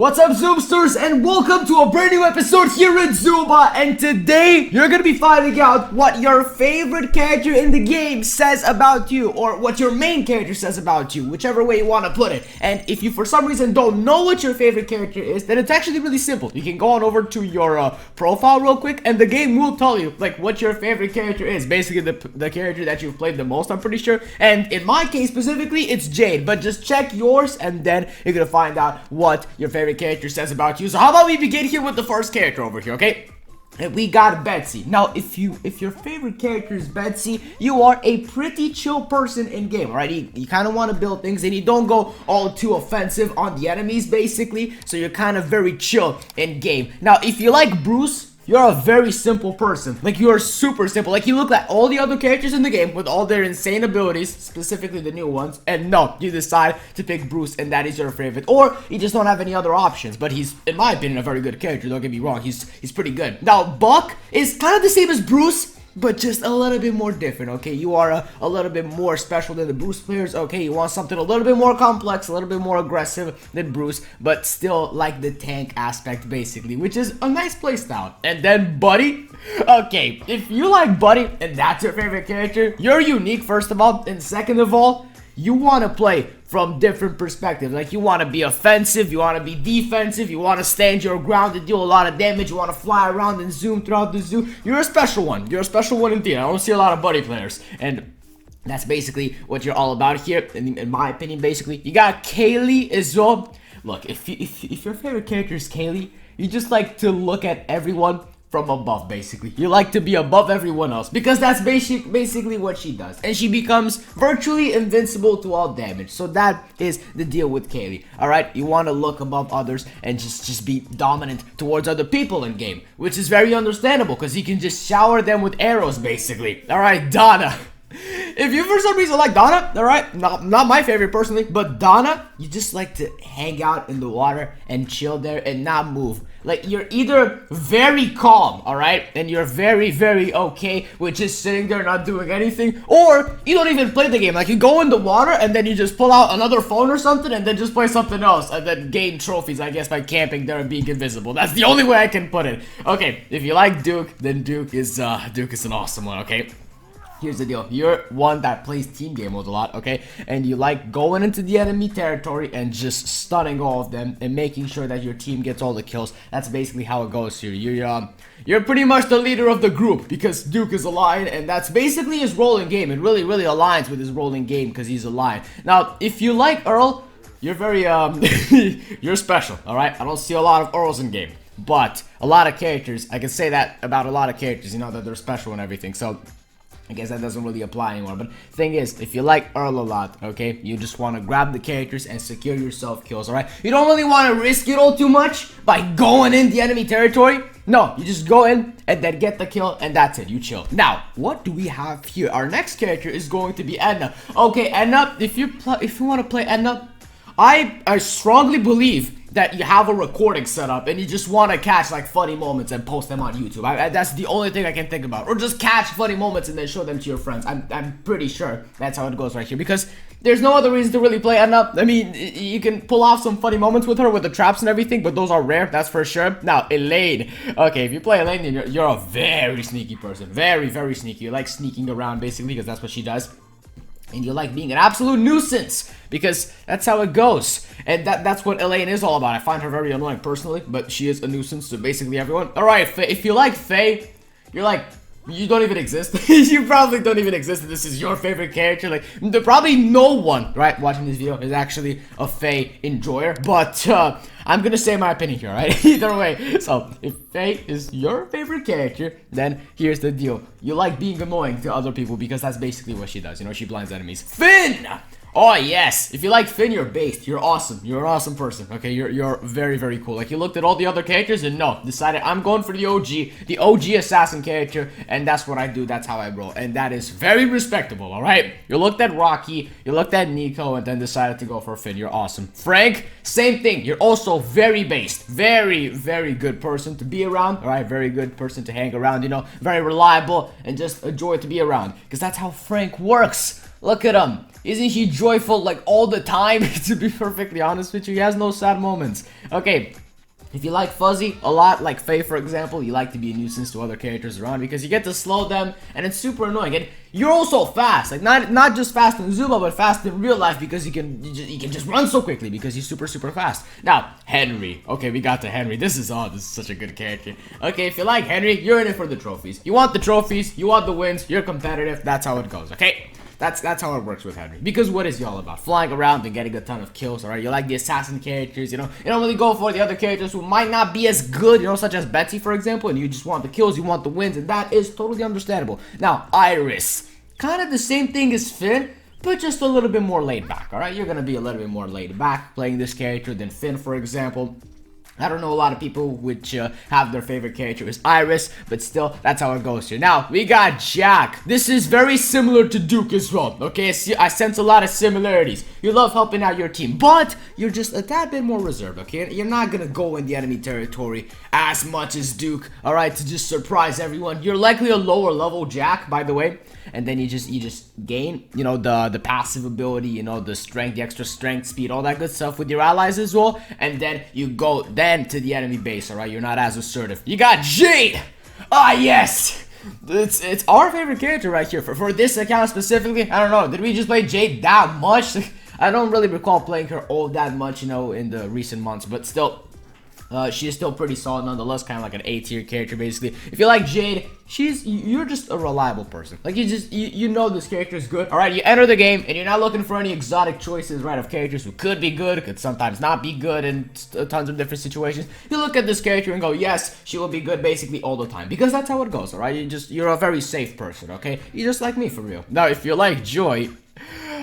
What's up, Zoomsters, and welcome to a brand new episode here at Zooba. And today, you're gonna be finding out what your favorite character in the game says about you, or what your main character says about you, whichever way you want to put it. And if you for some reason don't know what your favorite character is, then it's actually really simple. You can go on over to your profile real quick, and the game will tell you like what your favorite character is. Basically, the character that you've played the most, I'm pretty sure. And in my case specifically, it's Jade. But just check yours, and then you're gonna find out what your favorite character says about you. So how about we begin here with the first character over here, okay? And we got Betsy. Now, if your favorite character is Betsy, you are a pretty chill person in game, right? You kind of want to build things, and you don't go all too offensive on the enemies, basically. So you're kind of very chill in game. Now, if you like Bruce, you're a very simple person. Like, you are super simple. Like, you look at all the other characters in the game with all their insane abilities, specifically the new ones, and no, you decide to pick Bruce, and that is your favorite. Or you just don't have any other options. But he's, in my opinion, a very good character. Don't get me wrong. He's pretty good. Now, Buck is kind of the same as Bruce, but just a little bit more different, okay? You are a little bit more special than the Bruce players, okay? You want something a little bit more complex, a little bit more aggressive than Bruce, but still like the tank aspect, basically, which is a nice playstyle. And then Buddy, okay, if you like Buddy and that's your favorite character, you're unique, first of all, and second of all, you want to play from different perspectives. Like, you want to be offensive, you want to be defensive, you want to stand your ground and deal a lot of damage, you want to fly around and zoom throughout the zoo. You're a special one. You're a special one indeed. I don't see a lot of Buddy players. And that's basically what you're all about here, in my opinion, basically. You got Kaylee as well. Look, if your favorite character is Kaylee, you just like to look at everyone from above, basically. You like to be above everyone else, because that's basically what she does. And she becomes virtually invincible to all damage. So that is the deal with Kaylee, alright? You want to look above others and just be dominant towards other people in game, which is very understandable, because you can just shower them with arrows, basically. Alright, Donna. If you for some reason like Donna, alright, not my favorite personally, but Donna, you just like to hang out in the water and chill there and not move. Like, you're either very calm, alright, and you're very, very okay with just sitting there not doing anything, or you don't even play the game. Like, you go in the water and then you just pull out another phone or something and then just play something else and then gain trophies, I guess, by camping there and being invisible. That's the only way I can put it. Okay, if you like Duke, then Duke is an awesome one, okay? Here's the deal. You're one that plays team game modes a lot, okay? And you like going into the enemy territory and just stunning all of them and making sure that your team gets all the kills. That's basically how it goes here. You're pretty much the leader of the group, because Duke is a lion, and that's basically his role in game. It really aligns with his role in game, because he's a lion. Now, if you like Earl, you're very, you're special, alright? I don't see a lot of Earls in game, but a lot of characters, I can say that about a lot of characters, you know, that they're special and everything, so I guess that doesn't really apply anymore. But thing is, if you like Earl a lot, okay, you just want to grab the characters and secure yourself kills, alright? You don't really want to risk it all too much by going in the enemy territory. No, you just go in and then get the kill, and that's it. You chill. Now, what do we have here? Our next character is going to be Edna. Okay, Edna, if you want to play Edna, I strongly believe that you have a recording set up and you just want to catch like funny moments and post them on YouTube. That's the only thing I can think about. Or just catch funny moments and then show them to your friends. I'm pretty sure that's how it goes right here, because there's no other reason to really play Edna. I mean, you can pull off some funny moments with her with the traps and everything, but those are rare, that's for sure. Now, Elaine. Okay, if you play Elaine, then you're a very sneaky person. Very, very sneaky. You like sneaking around, basically, because that's what she does. And you like being an absolute nuisance, because that's how it goes. And that's what Elaine is all about. I find her very annoying personally, but she is a nuisance to basically everyone. Alright, if you like Faye, you're like, you don't even exist. You probably don't even exist, and this is your favorite character. Like, probably no one, right, watching this video is actually a Faye enjoyer. But I'm gonna say my opinion here, right? Either way. So if Faye is your favorite character, then here's the deal. You like being annoying to other people, because that's basically what she does. You know, she blinds enemies. Finn! Oh yes, if you like Finn, you're based. You're awesome. You're an awesome person. Okay, you're very, very cool. Like, you looked at all the other characters and no, decided I'm going for the OG assassin character, and that's what I do. That's how I roll, and that is very respectable. All right, you looked at Rocky, you looked at Nico, and then decided to go for Finn. You're awesome. Frank, same thing. You're also very based. Very, very good person to be around. All right, very good person to hang around. You know, very reliable and just a joy to be around, because that's how Frank works. Look at him. Isn't he joyful like all the time? To be perfectly honest with you, he has no sad moments. Okay. If you like Fuzzy a lot, like Faye for example, you like to be a nuisance to other characters around because you get to slow them and it's super annoying. And you're also fast, like not just fast in Zooba, but fast in real life because you can just run so quickly because he's super fast. Now Henry, okay, we got to Henry. This is such a good character. Okay, if you like Henry, you're in it for the trophies. You want the trophies, you want the wins, you're competitive. That's how it goes. Okay. That's how it works with Henry. Because what is he all about? Flying around and getting a ton of kills, alright? You like the assassin characters, you know? You don't really go for the other characters who might not be as good, you know, such as Betsy, for example, and you just want the kills, you want the wins, and that is totally understandable. Now, Iris. Kind of the same thing as Finn, but just a little bit more laid back, alright? You're gonna be a little bit more laid back playing this character than Finn, for example. I don't know a lot of people which have their favorite character is Iris, but still, that's how it goes here. Now, we got Jack. This is very similar to Duke as well, okay? I sense a lot of similarities. You love helping out your team, but you're just a tad bit more reserved, okay? You're not gonna go in the enemy territory as much as Duke, alright, to just surprise everyone. You're likely a lower level Jack, by the way. And then you just gain, you know, the passive ability, you know, the strength, the extra strength, speed, all that good stuff with your allies as well. And then you go to the enemy base, alright? You're not as assertive. You got Jade! Ah, yes! It's our favorite character right here. For this account specifically, I don't know, did we just play Jade that much? I don't really recall playing her all that much, you know, in the recent months, but still... she is still pretty solid nonetheless, kind of like an A-tier character basically. If you like Jade, you're just a reliable person. Like you know this character is good. Alright, you enter the game and you're not looking for any exotic choices, right, of characters who could be good, could sometimes not be good in tons of different situations. You look at this character and go, yes, she will be good basically all the time. Because that's how it goes, alright? You're a very safe person, okay? You're just like me for real. Now, if you like Joy...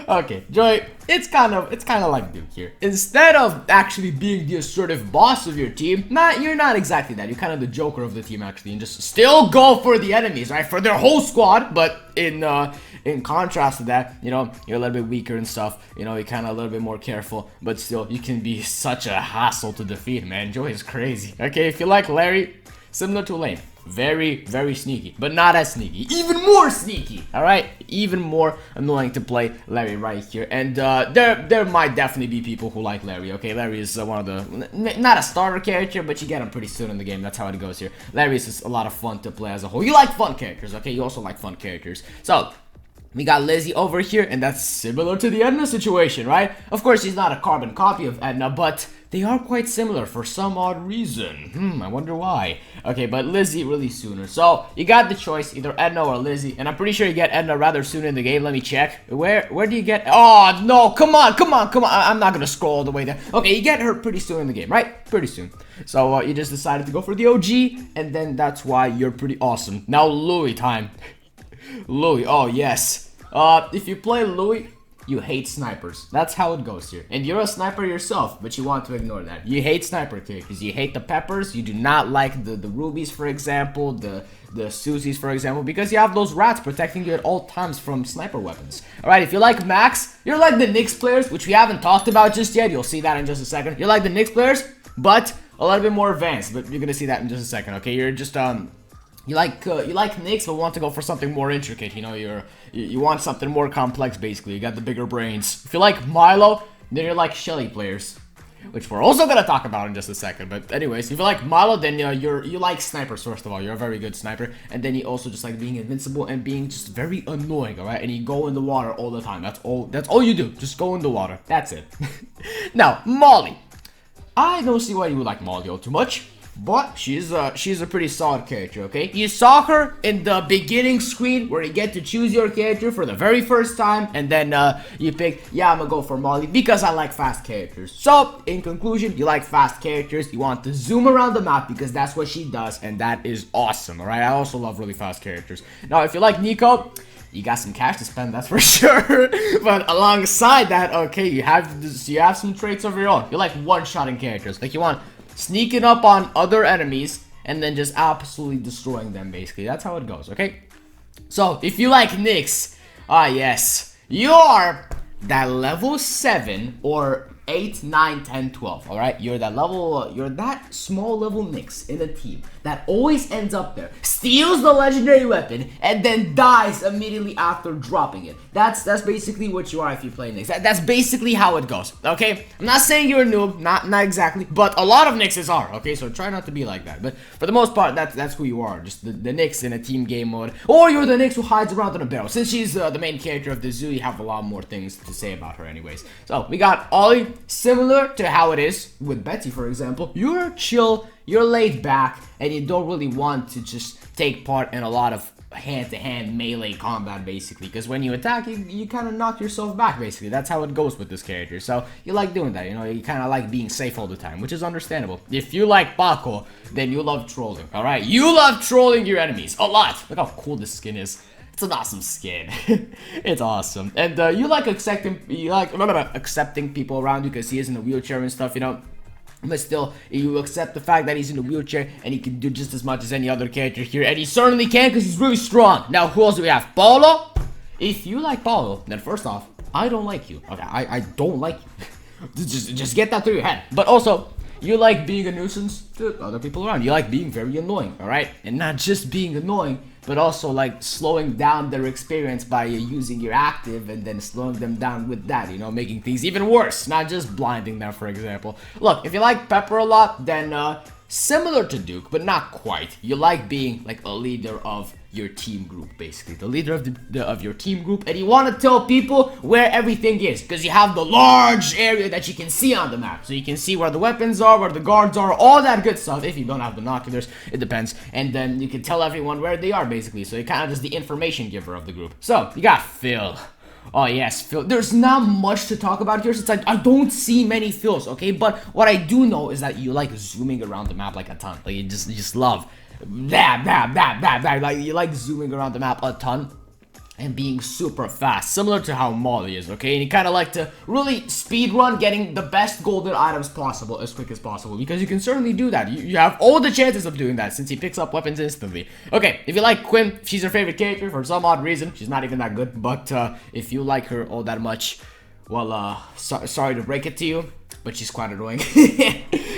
Okay, Joy, it's kind of like Duke here. Instead of actually being the assertive boss of your team, you're not exactly that. You're kind of the Joker of the team actually, and just still go for the enemies, right? For their whole squad, but in contrast to that, you know, you're a little bit weaker and stuff. You know, you're kind of a little bit more careful, but still, you can be such a hassle to defeat, man. Joy is crazy. Okay, if you like Larry, similar to Lane. Very sneaky, but not as sneaky. Even more sneaky, alright? Even more annoying to play Larry right here. And there might definitely be people who like Larry, okay? Larry is one of the... Not a starter character, but you get him pretty soon in the game. That's how it goes here. Larry is just a lot of fun to play as a whole. You like fun characters, okay? You also like fun characters. So... we got Lizzie over here, and that's similar to the Edna situation, right? Of course, she's not a carbon copy of Edna, but they are quite similar for some odd reason. I wonder why. Okay, but Lizzie really sooner. So, you got the choice, either Edna or Lizzie, and I'm pretty sure you get Edna rather soon in the game. Let me check. Where do you get... Oh, no, come on. I'm not gonna scroll all the way there. Okay, you get her pretty soon in the game, right? Pretty soon. So, you just decided to go for the OG, and then that's why you're pretty awesome. Now, Louis time. Louis, oh yes. If you play Louis, you hate snipers. That's how it goes here. And you're a sniper yourself, but you want to ignore that. You hate sniper characters. You hate the Peppers. You do not like the Rubies, for example, the Susies, for example, because you have those rats protecting you at all times from sniper weapons. Alright, if you like Max, you're like the Knicks players, which we haven't talked about just yet. You'll see that in just a second. You're like the Knicks players, but a little bit more advanced. But you're gonna see that in just a second, okay? You're just, you like Knicks, but want to go for something more intricate. You know, you want something more complex. Basically, you got the bigger brains. If you like Milo, then you're like Shelly players, which we're also gonna talk about in just a second. But anyways, if you like Milo, then you like snipers. First of all, you're a very good sniper, and then you also just like being invincible and being just very annoying. All right, and you go in the water all the time. That's all you do. Just go in the water. That's it. Now, Molly, I don't see why you would like Molly all too much. But she's a pretty solid character, okay? You saw her in the beginning screen where you get to choose your character for the very first time, and then you pick, yeah, I'm gonna go for Molly because I like fast characters. So, in conclusion, you like fast characters, you want to zoom around the map because that's what she does, and that is awesome, alright? I also love really fast characters. Now, if you like Nico, you got some cash to spend, that's for sure. But alongside that, okay, you have some traits of your own. You like one-shotting characters, like you want sneaking up on other enemies and then just absolutely destroying them, basically. That's how it goes, okay? So, if you like Nyx, yes, you are that level 7 or 8, 9, 10, 12. All right, you're that level, you're that small level Nyx in a team that always ends up there, steals the legendary weapon, and then dies immediately after dropping it. That's basically what you are if you play Nyx. That's basically how it goes. Okay, I'm not saying you're a noob, not exactly, but a lot of Nyxes are. Okay, so try not to be like that. But for the most part, that's who you are, just the Nyx in a team game mode, or you're the Nyx who hides around in a barrel. Since she's the main character of the zoo, you have a lot more things to say about her, anyways. So we got Ollie, similar to how it is with Betsy, for example. You're chill, you're laid back, and you don't really want to just take part in a lot of hand-to-hand melee combat, basically, because when you attack, you kind of knock yourself back, basically. That's how it goes with this character. So you like doing that, you know, you kind of like being safe all the time, which is understandable. If you like Paco, then you love trolling. All right, you love trolling your enemies a lot. Look how cool this skin is. It's an awesome skin. It's awesome. And you like accepting people around you because he is in a wheelchair and stuff, you know. But still, you accept the fact that he's in a wheelchair and he can do just as much as any other character here. And he certainly can because he's really strong. Now, who else do we have? Paulo? If you like Paulo, then first off, I don't like you. Okay, I don't like you. just get that through your head. But also, you like being a nuisance to other people around. You like being very annoying, alright? And not just being annoying, but also like slowing down their experience by using your active and then slowing them down with that, you know, making things even worse, not just blinding them, for example. Look, if you like Pepper a lot, then similar to Duke, but not quite. You like being like a leader of your team group, basically, the leader of your team group, and you want to tell people where everything is because you have the large area that you can see on the map, so you can see where the weapons are, where the guards are, all that good stuff. If you don't have binoculars, it depends, and then you can tell everyone where they are, basically. So you're kind of just the information giver of the group. So you got Phil. Oh yes, Phil. There's not much to talk about here since I don't see many Phils, okay? But what I do know is that you like zooming around the map like a ton. Like you just love like you like zooming around the map a ton and being super fast, similar to how Molly is, okay? And you kind of like to really speed run, getting the best golden items possible as quick as possible, because you can certainly do that. You have all the chances of doing that since he picks up weapons instantly. Okay, if you like Quinn, she's your favorite character for some odd reason. She's not even that good, but if you like her all that much, well, sorry to break it to you, but she's quite annoying.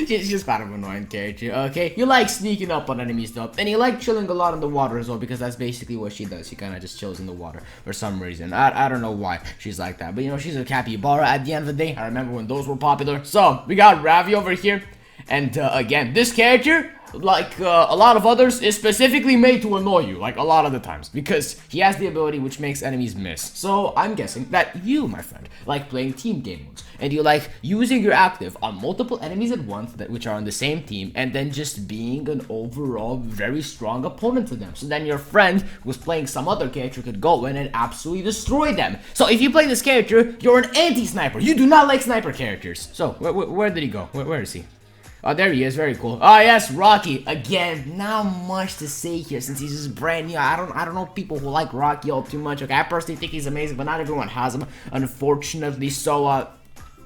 she's quite an annoying character, okay? You like sneaking up on enemies though, and you like chilling a lot in the water as well, because that's basically what she does. She kind of just chills in the water for some reason. I don't know why she's like that, but you know, she's a capybara at the end of the day. I remember when those were popular. So, we got Ravi over here, and again, this character, like a lot of others, is specifically made to annoy you, like a lot of the times, because he has the ability which makes enemies miss. So I'm guessing that you, my friend, like playing team game modes, and you like using your active on multiple enemies at once which are on the same team, and then just being an overall very strong opponent to them. So then your friend who's playing some other character could go in and absolutely destroy them. So if you play this character, you're an anti-sniper. You do not like sniper characters. So where did he go? Where is he? Oh, there he is. Very cool. Oh, yes, Rocky. Again, not much to say here since he's just brand new. I don't know people who like Rocky all too much. Okay, I personally think he's amazing, but not everyone has him, unfortunately. So,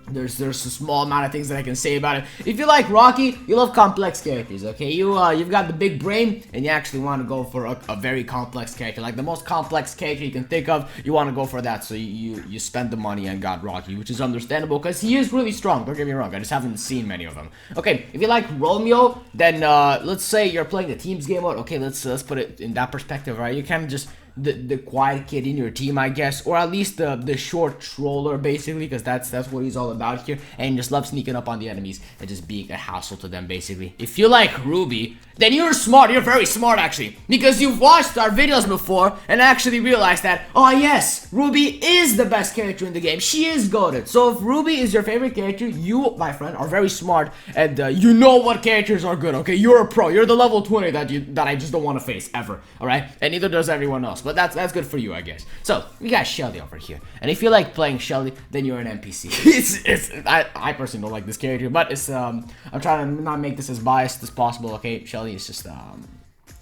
there's a small amount of things that I can say about it. If you like Rocky, you love complex characters, okay? You've got the big brain, and you actually want to go for a very complex character, like the most complex character you can think of. You want to go for that, so you spend the money and got Rocky, which is understandable because he is really strong. Don't get me wrong, I just haven't seen many of them. Okay, if you like Romeo, then let's say you're playing the teams game mode. Okay, let's put it in that perspective, right? You kind of just the quiet kid in your team, I guess, or at least the short troller, basically, because that's what he's all about here, and just love sneaking up on the enemies and just being a hassle to them, basically. If you like Ruby, then you're smart. You're very smart, actually, because you've watched our videos before and actually realized that, oh yes, Ruby is the best character in the game. She is goated. So if Ruby is your favorite character, you, my friend, are very smart, and you know what characters are good, okay? You're a pro. You're the level 20 that I just don't want to face ever, all right? And neither does everyone else. But that's good for you, I guess. So we got Shelly over here, and if you like playing Shelly, then you're an NPC. I personally don't like this character, but it's I'm trying to not make this as biased as possible. Okay, Shelly is just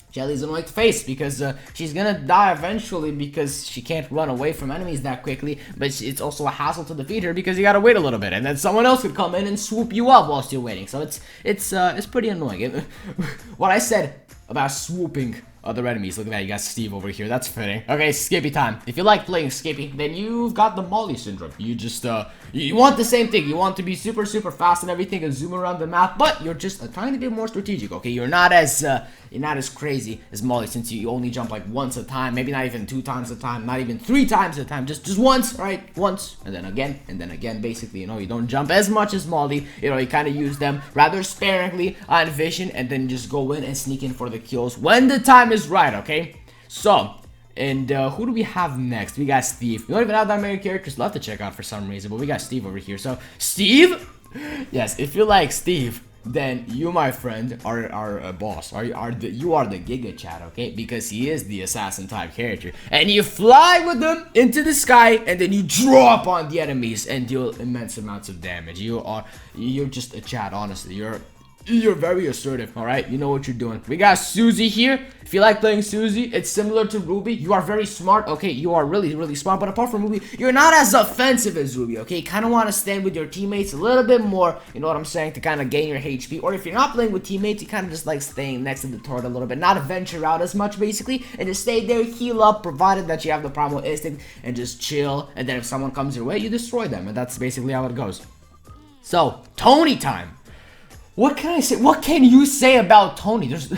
Shelly's annoying to face because she's gonna die eventually because she can't run away from enemies that quickly. But it's also a hassle to defeat her because you gotta wait a little bit, and then someone else could come in and swoop you up whilst you're waiting. So it's pretty annoying. What I said about swooping other enemies. Look at that, you got Steve over here. That's fitting. Okay, Skippy time. If you like playing Skippy, then you've got the Molly syndrome. You just you want the same thing. You want to be super fast and everything and zoom around the map, but you're just a tiny bit more strategic. Okay, you're not as crazy as Molly, since you only jump like once a time, maybe not even 2 times a time, not even 3 times a time, just once, right? Once, and then again, basically, you know, you don't jump as much as Molly, you know, you kind of use them rather sparingly on vision, and then just go in and sneak in for the kills when the time is right, okay? So, and who do we have next? We got Steve. We don't even have that many characters left to check out for some reason, but we got Steve over here. So, Steve? Yes, if you like Steve, then you, my friend, are a boss. You are the Giga-chad, okay? Because he is the assassin type character. And you fly with them into the sky, and then you drop on the enemies and deal immense amounts of damage. You're just a Chad, honestly. You're very assertive, alright? You know what you're doing. We got Susie here. If you like playing Susie, it's similar to Ruby. You are very smart, okay? You are really smart, but apart from Ruby, you're not as offensive as Ruby, okay? You kind of want to stand with your teammates a little bit more, you know what I'm saying, to kind of gain your HP. Or if you're not playing with teammates, you kind of just like staying next to the turret a little bit, not venture out as much, basically, and just stay there, heal up, provided that you have the primal instinct, and just chill, and then if someone comes your way, you destroy them, and that's basically how it goes. So, Tony time. What can I say? What can you say about Tony? There's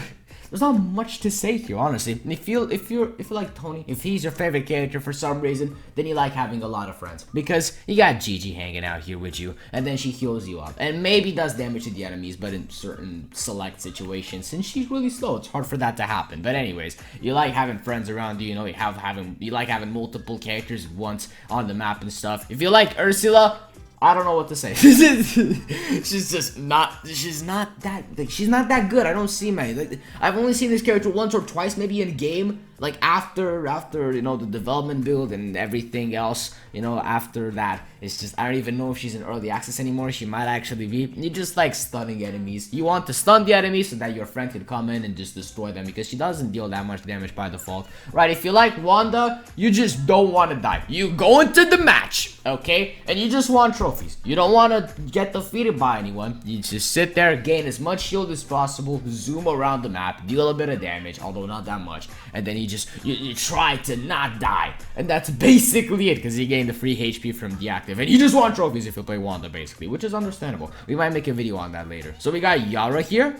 not much to say here, honestly. If you like Tony, if he's your favorite character for some reason, then you like having a lot of friends, because you got Gigi hanging out here with you, and then she heals you up, and maybe does damage to the enemies, but in certain select situations, since she's really slow, it's hard for that to happen. But anyways, you like having friends around you. You know, you like having multiple characters at once on the map and stuff. If you like Ursula, I don't know what to say. she's not that good. I don't see many. Like, I've only seen this character once or twice, maybe in game. Like after you know, the development build and everything else, you know, after that, it's just, I don't even know if she's in early access anymore. She might actually be. You just like stunning enemies. You want to stun the enemies so that your friend can come in and just destroy them, because she doesn't deal that much damage by default, right? If you like Wanda, you just don't want to die. You go into the match, okay, and you just want trophies. You don't want to get defeated by anyone. You just sit there, gain as much shield as possible, zoom around the map, deal a bit of damage, although not that much, and then you try to not die, and that's basically it, because you gain the free HP from the active, and you just want trophies if you play Wanda, basically, which is understandable. We might make a video on that later. So we got Yara here.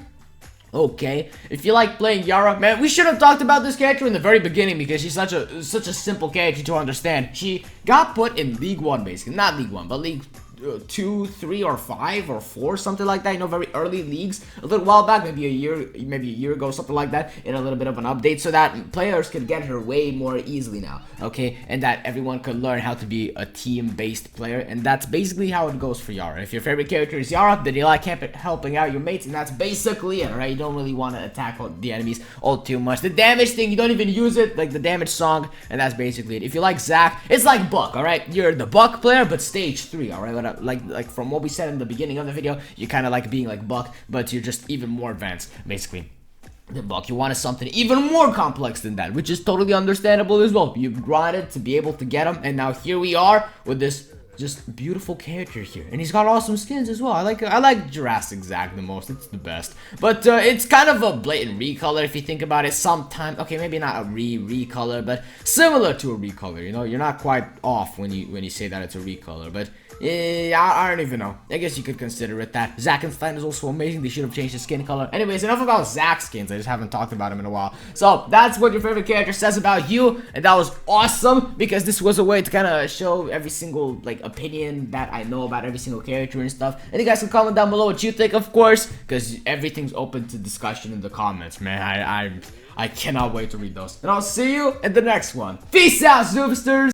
Okay, if you like playing Yara, man, we should have talked about this character in the very beginning, because she's such a simple character to understand. She got put in League 1, basically, not League 1, but League 2, 3, or 5, or 4, something like that, you know, very early leagues, a little while back, maybe a year ago, something like that, in a little bit of an update, so that players could get her way more easily now, okay, and that everyone could learn how to be a team-based player, and that's basically how it goes for Yara. If your favorite character is Yara, then you like helping out your mates, and that's basically it, right? You don't really want to attack the enemies all too much. The damage thing, you don't even use it, like the damage song, and that's basically it. If you like Zac, it's like Buck, alright? You're the Buck player, but stage 3, alright? Like from what we said in the beginning of the video, you kind of like being like Buck, but you're just even more advanced, basically. The Buck, you wanted something even more complex than that, which is totally understandable as well. You grinded to be able to get him, and now here we are with this just beautiful character here, and he's got awesome skins as well. I like Jurassic Zac the most. It's the best, but it's kind of a blatant recolor if you think about it. Sometimes, okay, maybe not a recolor, but similar to a recolor. You know, you're not quite off when you say that it's a recolor, but I don't even know. I guess you could consider it that. Zackenstein is also amazing. They should have changed his skin color. Anyways, enough about Zac skins. I just haven't talked about him in a while. So that's what your favorite character says about you, and that was awesome, because this was a way to kind of show every single like opinion that I know about every single character and stuff. And you guys can comment down below what you think, of course, because everything's open to discussion in the comments, man. I cannot wait to read those. And I'll see you in the next one. Peace out, Zoomsters!